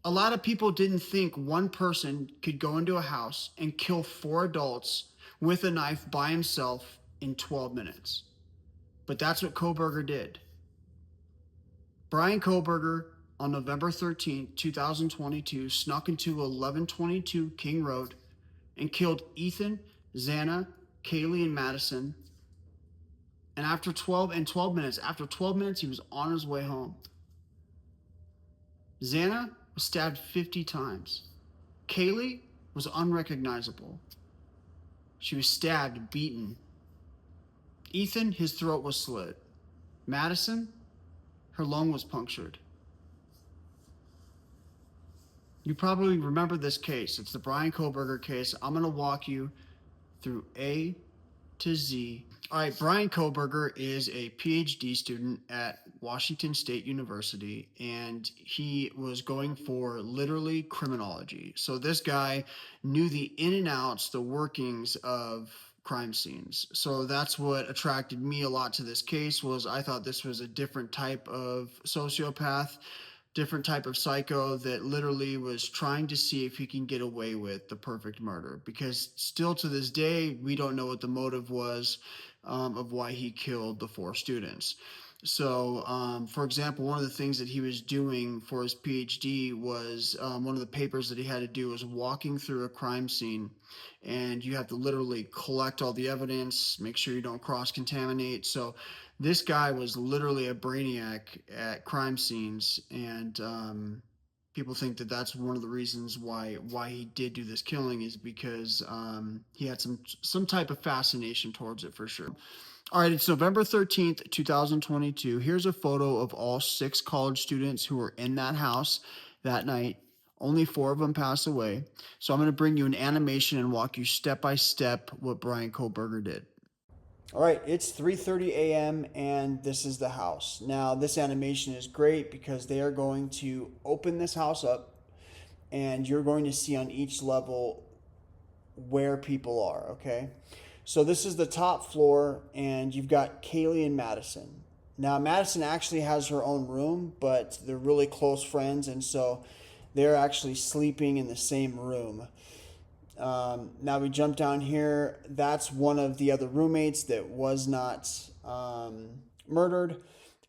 A lot of people didn't think one person could go into a house and kill four adults with a knife by himself in 12 minutes. But that's what Kohberger did. Brian Kohberger, on November 13th, 2022, snuck into 1122 King Road and killed Ethan, Xana, Kaylee, and Madison. And after 12 minutes, he was on his way home. Xana was stabbed 50 times. Kaylee was unrecognizable. She was stabbed, beaten. Ethan, his throat was slit. Madison, her lung was punctured. You probably remember this case. It's the Brian Kohberger case. I'm going to walk you through A to Z. All right, Brian Kohberger is a PhD student at Washington State University, and he was going for literally criminology. So this guy knew the in and outs, the workings of crime scenes. So that's what attracted me a lot to this case. Was I thought this was a different type of sociopath, different type of psycho that literally was trying to see if he can get away with the perfect murder, because still to this day we don't know what the motive was, of why he killed the four students. So, for example, one of the things that he was doing for his PhD was, one of the papers that he had to do was walking through a crime scene, and you have to literally collect all the evidence, make sure you don't cross contaminate. So this guy was literally a brainiac at crime scenes, and people think that that's one of the reasons why he did do this killing, is because he had some type of fascination towards it, for sure. All right, it's November 13th, 2022. Here's a photo of all six college students who were in that house that night. Only four of them passed away. So I'm going to bring you an animation and walk you step by step what Brian Kohberger did. All right, it's 3:30 a.m. and this is the house. Now, this animation is great because they are going to open this house up, and you're going to see on each level where people are, okay? So this is the top floor, and you've got Kaylee and Madison. Now, Madison actually has her own room, but they're really close friends, and so they're actually sleeping in the same room. Now we jump down here. That's one of the other roommates that was not murdered.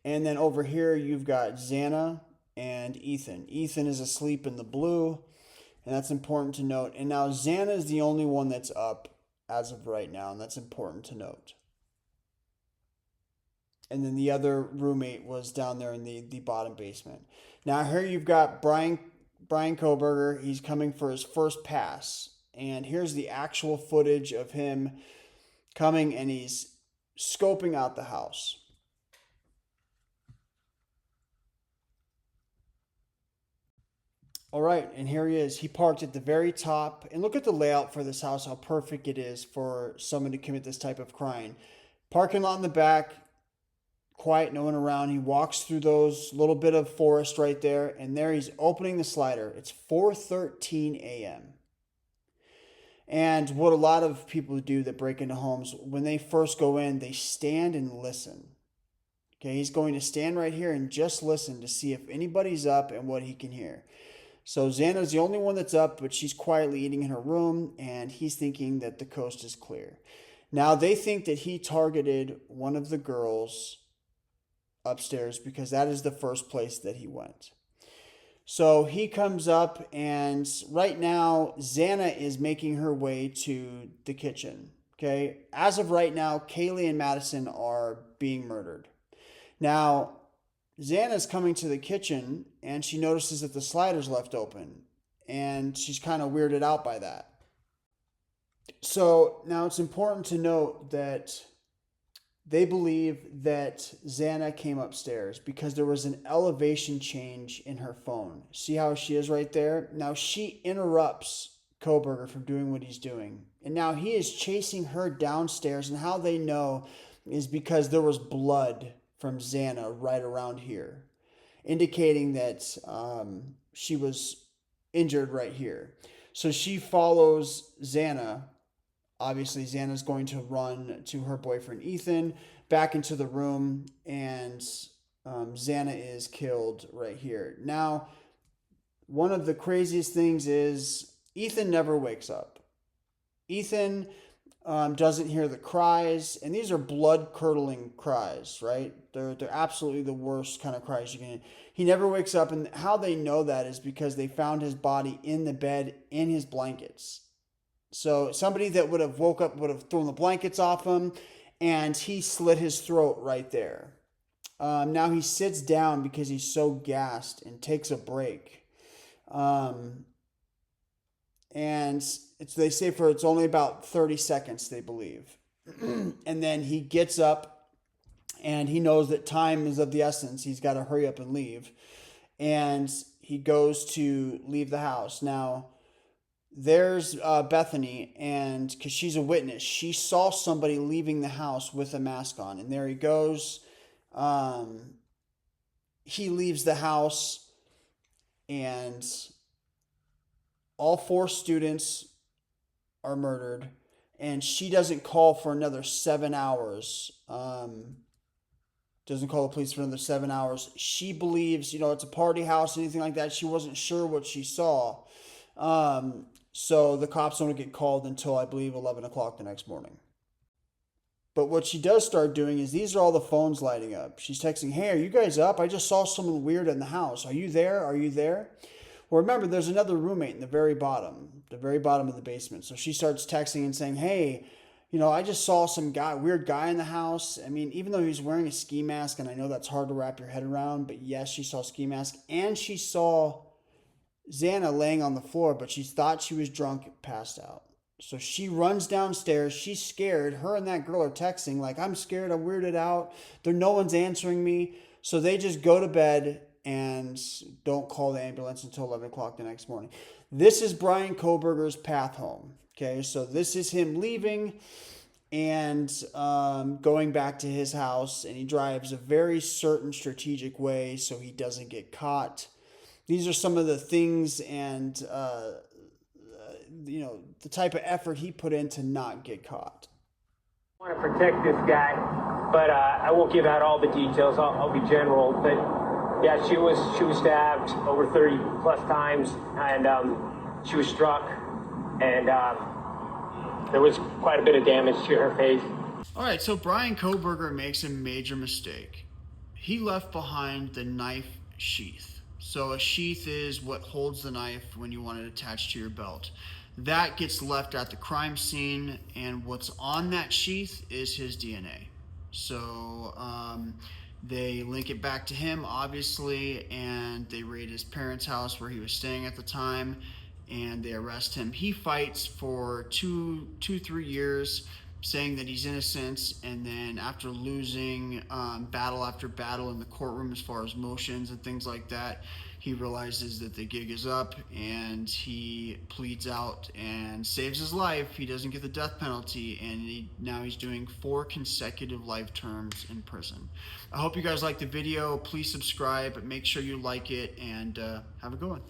And then over here, you've got Xana and Ethan. Ethan is asleep in the blue, and that's important to note. And now Xana is the only one that's up as of right now, and that's important to note. And then the other roommate was down there in the bottom basement. Now here you've got Brian Kohberger. He's coming for his first pass. And here's the actual footage of him coming, and he's scoping out the house. All right, and here he is. He parked at the very top. And look at the layout for this house, how perfect it is for someone to commit this type of crime. Parking lot in the back, quiet, no one around. He walks through those little bit of forest right there, and there he's opening the slider. It's 4:13 a.m. And what a lot of people do that break into homes, when they first go in, they stand and listen. Okay, he's going to stand right here and just listen to see if anybody's up and what he can hear. So Xana's the only one that's up, but she's quietly eating in her room, and he's thinking that the coast is clear. Now they think that he targeted one of the girls upstairs because that is the first place that he went. So he comes up, and right now, Xana is making her way to the kitchen. Okay. As of right now, Kaylee and Madison are being murdered. Now, Xana's coming to the kitchen, and she notices that the slider's left open, and she's kind of weirded out by that. So now it's important to note that they believe that Xana came upstairs because there was an elevation change in her phone. See how she is right there? Now she interrupts Kohberger from doing what he's doing. And now he is chasing her downstairs. And how they know is because there was blood from Xana right around here, indicating that she was injured right here. So she follows Xana. Obviously, Xana's going to run to her boyfriend Ethan back into the room, and Xana is killed right here. Now, one of the craziest things is Ethan never wakes up. Ethan doesn't hear the cries, and these are blood curdling cries, right? They're absolutely the worst kind of cries you can. He never wakes up, and how they know that is because they found his body in the bed in his blankets. So somebody that would have woke up would have thrown the blankets off him, and he slit his throat right there. Now he sits down because he's so gassed and takes a break. Um, and they say it's only about 30 seconds, they believe. And then he gets up and he knows that time is of the essence. He's got to hurry up and leave. And he goes to leave the house. Now, there's Bethany, and because she's a witness, she saw somebody leaving the house with a mask on. And there he goes. Um, he leaves the house, and all 4 students are murdered, and she doesn't call for another 7 hours. Doesn't call the police for another 7 hours. She believes, it's a party house, anything like that. She wasn't sure what she saw. So the cops don't get called until, I believe, 11 o'clock the next morning. But what she does start doing is these are all the phones lighting up. She's texting, "Hey, are you guys up? I just saw someone weird in the house. Are you there? Are you there?" Well, remember, there's another roommate in the very bottom of the basement. So she starts texting and saying, "Hey, I just saw some weird guy in the house." I mean, even though he was wearing a ski mask, and I know that's hard to wrap your head around, but yes, she saw a ski mask, and she saw Xana laying on the floor, but she thought she was drunk, passed out. So she runs downstairs. She's scared. Her and that girl are texting like, "I'm scared. I'm weirded out. No one's answering me." So they just go to bed and don't call the ambulance until 11 o'clock the next morning. This is Brian Kohberger's path home. Okay, so this is him leaving and going back to his house, and he drives a very certain strategic way so he doesn't get caught. These are some of the things and the type of effort he put in to not get caught. I want to protect this guy, but I won't give out all the details. I'll be general, but yeah, she was stabbed over 30 plus times, and she was struck, and there was quite a bit of damage to her face. All right, so Brian Kohberger makes a major mistake. He left behind the knife sheath. So a sheath is what holds the knife when you want it attached to your belt. That gets left at the crime scene, and what's on that sheath is his DNA. So they link it back to him, obviously, and they raid his parents' house where he was staying at the time, and they arrest him. He fights for 3 years, saying that he's innocent, and then after losing battle after battle in the courtroom as far as motions and things like that, he realizes that the gig is up, and he pleads out and saves his life. He doesn't get the death penalty, and now he's doing 4 consecutive life terms in prison. I hope you guys liked the video. Please subscribe, make sure you like it, and have a good one.